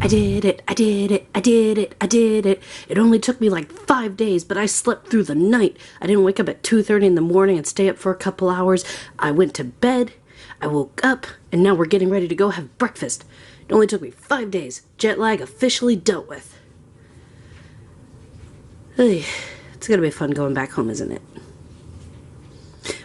I did it, I did it, I did it, I did it. It only took me like 5 days, but I slept through the night. I didn't wake up at 2:30 in the morning and stay up for a couple hours. I went to bed, I woke up, and now we're getting ready to go have breakfast. It only took me 5 days. Jet lag officially dealt with. Hey, it's gonna be fun going back home, isn't it?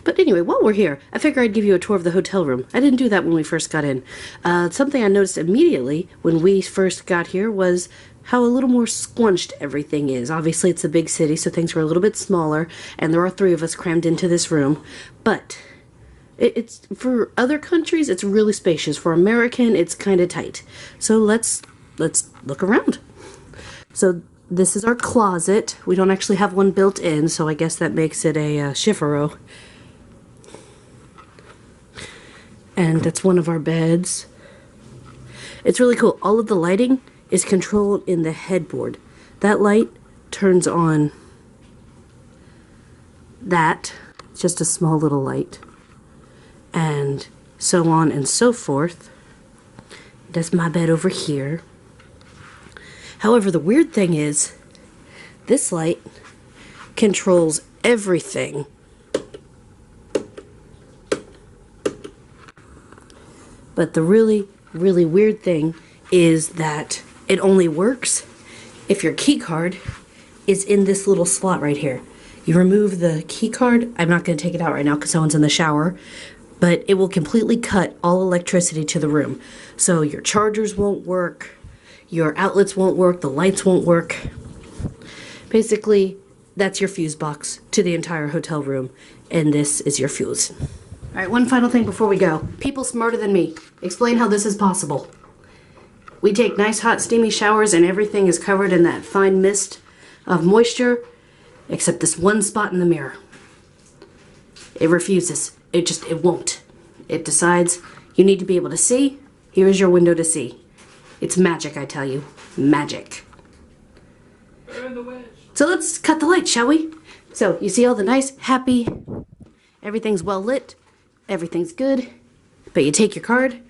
But anyway, while we're here, I figure I'd give you a tour of the hotel room. I didn't do that when we first got in. Something I noticed immediately when we first got here was how a little more squunched everything is. Obviously, it's a big city, so things were a little bit smaller, and there are 3 of us crammed into this room. But it's for other countries, it's really spacious. For American, it's kind of tight. So let's look around. So this is our closet. We don't actually have one built in, so I guess that makes it a chiffero. And that's one of our beds. It's really cool. All of the lighting is controlled in the headboard. That light turns on that. It's just a small little light. And so on and so forth. That's my bed over here. However, the weird thing is, this light controls everything. But the really, really weird thing is that it only works if your key card is in this little slot right here. You remove the key card. I'm not going to take it out right now because someone's in the shower. But it will completely cut all electricity to the room. So your chargers won't work. Your outlets won't work. The lights won't work. Basically, that's your fuse box to the entire hotel room. And this is your fuse. Alright, one final thing before we go. People smarter than me, explain how this is possible. We take nice hot steamy showers and everything is covered in that fine mist of moisture, except this one spot in the mirror. It refuses. It won't. It decides you need to be able to see. Here is your window to see. It's magic, I tell you. Magic. So let's cut the light, shall we? So, you see all the nice, happy, everything's well lit. Everything's good, but you take your card,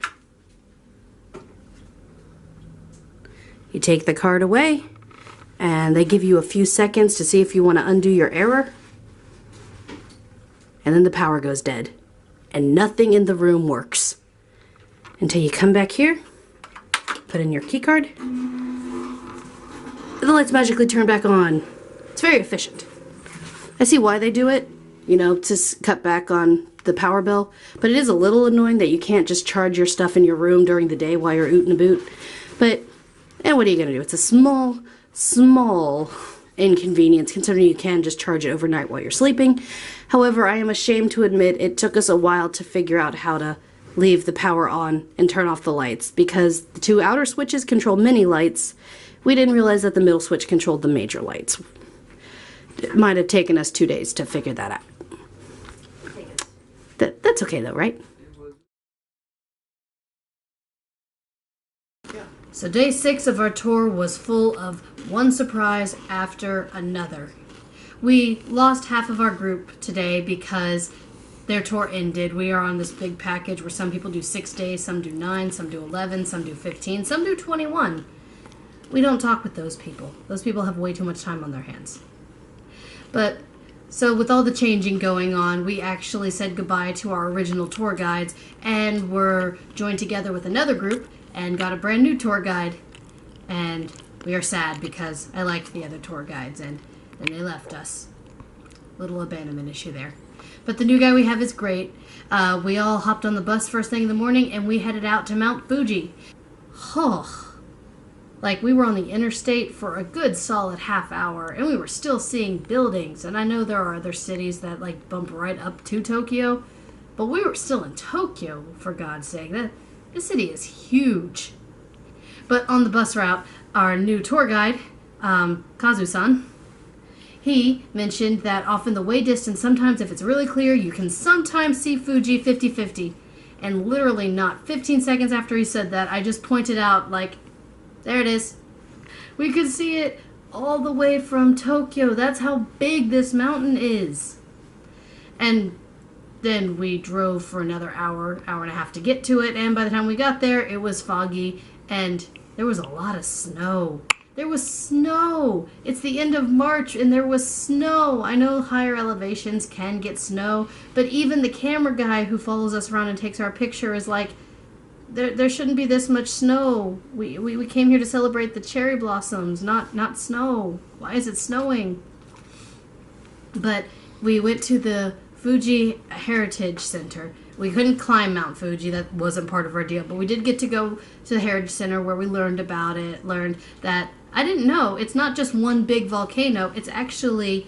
you take the card away, and they give you a few seconds to see if you want to undo your error, and then the power goes dead, and nothing in the room works until you come back here, put in your key card, and the lights magically turn back on. It's very efficient. I see why they do it, you know, to cut back on the power bill, but it is a little annoying that you can't just charge your stuff in your room during the day while you're ootin' a boot. But, and what are you gonna do? It's a small inconvenience considering you can just charge it overnight while you're sleeping. However, I am ashamed to admit it took us a while to figure out how to leave the power on and turn off the lights because the 2 outer switches control mini lights. We didn't realize that the middle switch controlled the major lights. It might have taken us 2 days to figure that out. That's okay though, right? So day 6 of our tour was full of one surprise after another. We lost half of our group today because their tour ended. We are on this big package where some people do 6 days, some do 9, some do 11, some do 15, some do 21. We don't talk with those people. Those people have way too much time on their hands. But so with all the changing going on, we actually said goodbye to our original tour guides and were joined together with another group and got a brand new tour guide. And we are sad because I liked the other tour guides and then they left us. Little abandonment issue there. But the new guy we have is great. We all hopped on the bus first thing in the morning and we headed out to Mount Fuji. Oh. Like, we were on the interstate for a good solid half hour, and we were still seeing buildings. And I know there are other cities that, like, bump right up to Tokyo, but we were still in Tokyo, for God's sake. This city is huge. But on the bus route, our new tour guide, Kazu-san, he mentioned that off in the way distance, sometimes if it's really clear, you can sometimes see Fuji 50-50. And literally not 15 seconds after he said that, I just pointed out, like, there it is. We could see it all the way from Tokyo. That's how big this mountain is. And then we drove for another hour and a half to get to it, and by the time we got there, it was foggy, and there was a lot of snow. There was snow. It's the end of March and there was snow. I know higher elevations can get snow, but even the camera guy who follows us around and takes our picture is like, there shouldn't be this much snow. We came here to celebrate the cherry blossoms, not snow. Why is it snowing? But we went to the Fuji Heritage Center. We couldn't climb Mount Fuji. That wasn't part of our deal. But we did get to go to the Heritage Center where we learned about it. Learned that, I didn't know, it's not just one big volcano. It's actually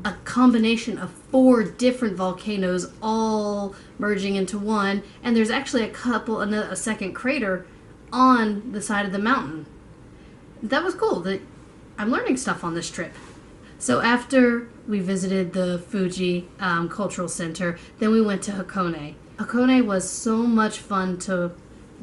a combination of 4 different volcanoes all merging into one. And there's actually a second crater on the side of the mountain. That was cool. I'm learning stuff on this trip. So after we visited the Fuji Cultural Center, then we went to Hakone. Hakone was so much fun to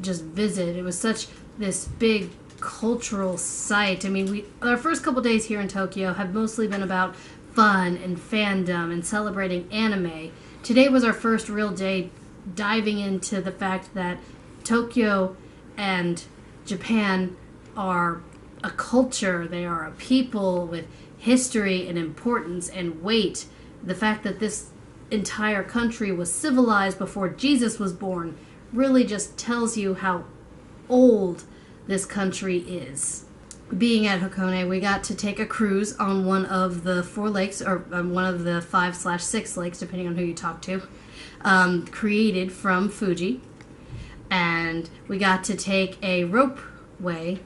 just visit. It was such this big cultural site. I mean, our first couple days here in Tokyo have mostly been about fun and fandom and celebrating anime. Today was our first real day diving into the fact that Tokyo and Japan are a culture. They are a people with history and importance and weight. The fact that this entire country was civilized before Jesus was born really just tells you how old this country is. Being at Hakone, we got to take a cruise on one of the 4 lakes, or one of the 5/6 lakes, depending on who you talk to, created from Fuji. And we got to take a ropeway,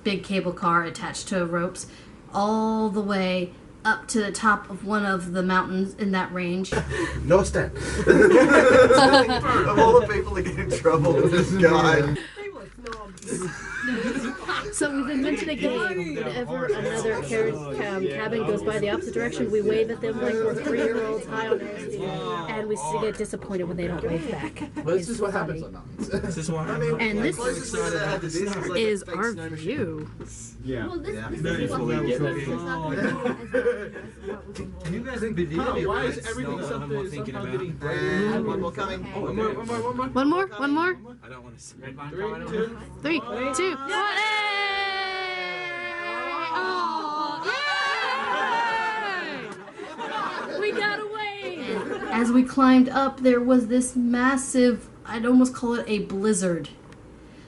big cable car attached to ropes, all the way up to the top of one of the mountains in that range. No stand. Of all the people that get in trouble with this guy. So we've invented a game. Whenever another cabin goes by the opposite direction, we wave at them like we're 3-year-olds high on LSD, and we get disappointed when they don't wave back. Well, this is what happens on mountains. This is what And this is our view. Yeah. Well, this Can you guys believe Why is everything somehow getting brighter? One more coming. One more. I don't want to see. 3, 2, 1. We got away! As we climbed up, there was this massive, I'd almost call it a blizzard.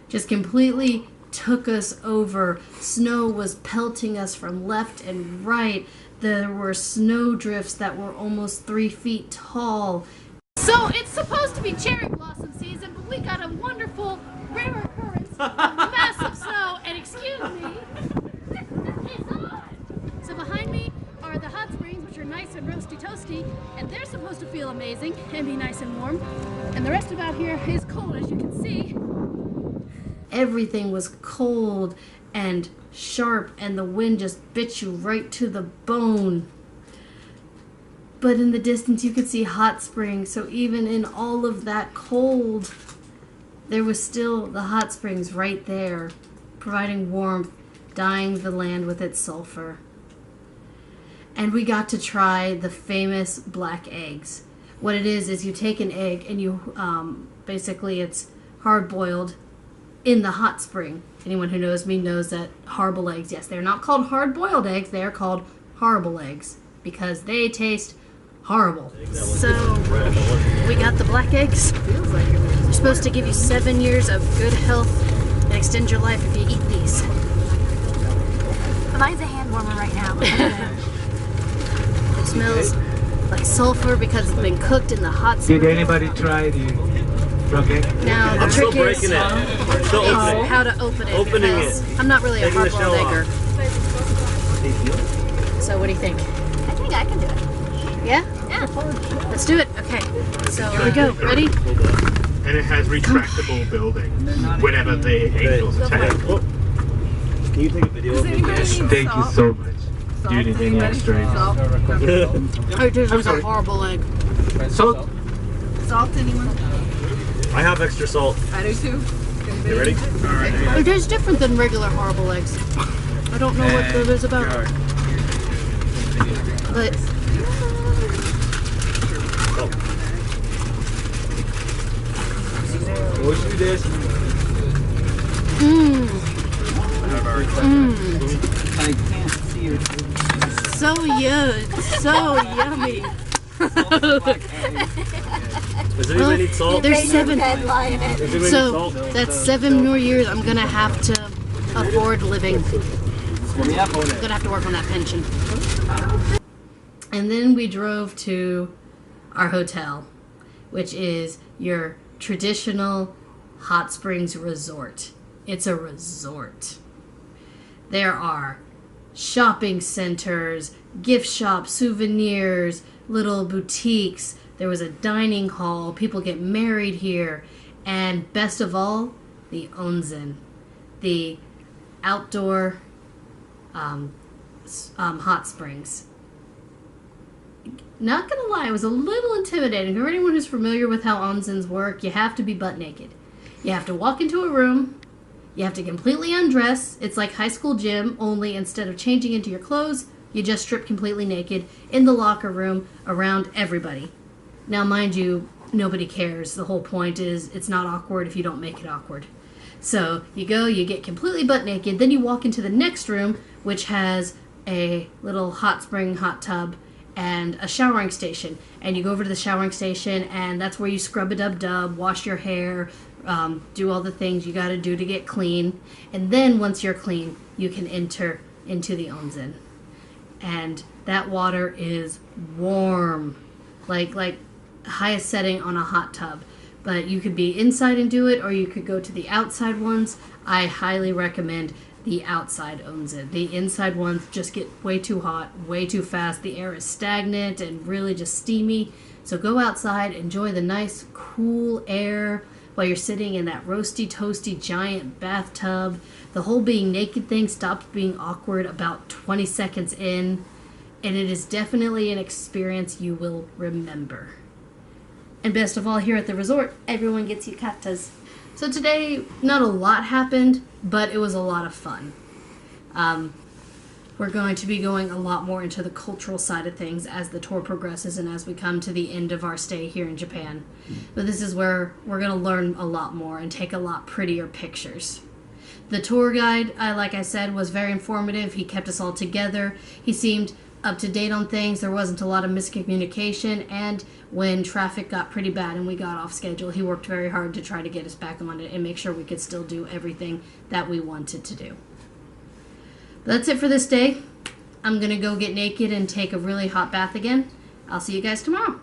Just completely took us over. Snow was pelting us from left and right. There were snow drifts that were almost 3 feet tall. So it's supposed to be cherry blossom season, but we got a wonderful rare occurrence of massive snow, and excuse me, it's on! So behind me are the hot springs, which are nice and roasty toasty, and they're supposed to feel amazing and be nice and warm. And the rest of out here is cold, as you can see. Everything was cold and sharp, and the wind just bit you right to the bone. But in the distance you could see hot springs, so even in all of that cold, there was still the hot springs right there, providing warmth, dyeing the land with its sulfur. And we got to try the famous black eggs. What it is you take an egg and you, basically it's hard-boiled in the hot spring. Anyone who knows me knows that horrible eggs, yes, they're not called hard-boiled eggs, they are called horrible eggs because they taste horrible. So, we got the black eggs. They're supposed to give you 7 years of good health and extend your life if you eat these. Mine's a hand warmer right now. It smells like sulfur because it's been cooked in the hot spring. Did anybody try the drug egg? Now, the I'm still trick is breaking it. Still opening. how to open it. Opening because it. I'm not really a Taking the hard-boiled shell egger. So what do you think? I think I can do it. Yeah? Yeah. Let's do it. Okay. So here we go. Ready? And it has retractable building whenever the angels attack. Can you take a video of me? Thank you so much. Do you need any extra? It tastes like a horrible egg. Salt? Salt, anyone? I have extra salt. I do too. You ready? It tastes different than regular horrible eggs. I don't know what that is about it. But Let's do this. mmm. good. So yummy. Does anybody need salt? There's 7. Red lion it. Does anybody So need salt? that's 7 more years I'm gonna have to afford living. I'm gonna have to work on that pension. And then we drove to our hotel, which is your traditional hot springs resort. It's a resort. There are shopping centers, gift shops, souvenirs, little boutiques. There was a dining hall. People get married here. And best of all, the onsen, the outdoor hot springs. Not gonna lie, it was a little intimidating. For anyone who's familiar with how onsens work, you have to be butt naked. You have to walk into a room. You have to completely undress. It's like high school gym, only instead of changing into your clothes, you just strip completely naked in the locker room around everybody. Now, mind you, nobody cares. The whole point is it's not awkward if you don't make it awkward. So you go, you get completely butt naked, then you walk into the next room, which has a little hot spring, hot tub, and a showering station. And you go over to the showering station, and that's where you scrub-a-dub-dub, wash your hair, do all the things you gotta do to get clean. And then once you're clean, you can enter into the onsen. And that water is warm, like highest setting on a hot tub. But you could be inside and do it, or you could go to the outside ones. I highly recommend the outside onsen. The inside ones just get way too hot, way too fast. The air is stagnant and really just steamy. So go outside, enjoy the nice, cool air while you're sitting in that roasty, toasty, giant bathtub. The whole being naked thing stopped being awkward about 20 seconds in, and it is definitely an experience you will remember. And best of all, here at the resort, everyone gets yukatas. So today, not a lot happened, but it was a lot of fun. We're going to be going a lot more into the cultural side of things as the tour progresses and as we come to the end of our stay here in Japan. But this is where we're going to learn a lot more and take a lot prettier pictures. The tour guide, like I said, was very informative. He kept us all together. He seemed up to date on things. There wasn't a lot of miscommunication, and when traffic got pretty bad and we got off schedule, he worked very hard to try to get us back on it and make sure we could still do everything that we wanted to do. But that's it for this day. I'm gonna go get naked and take a really hot bath again. I'll see you guys tomorrow.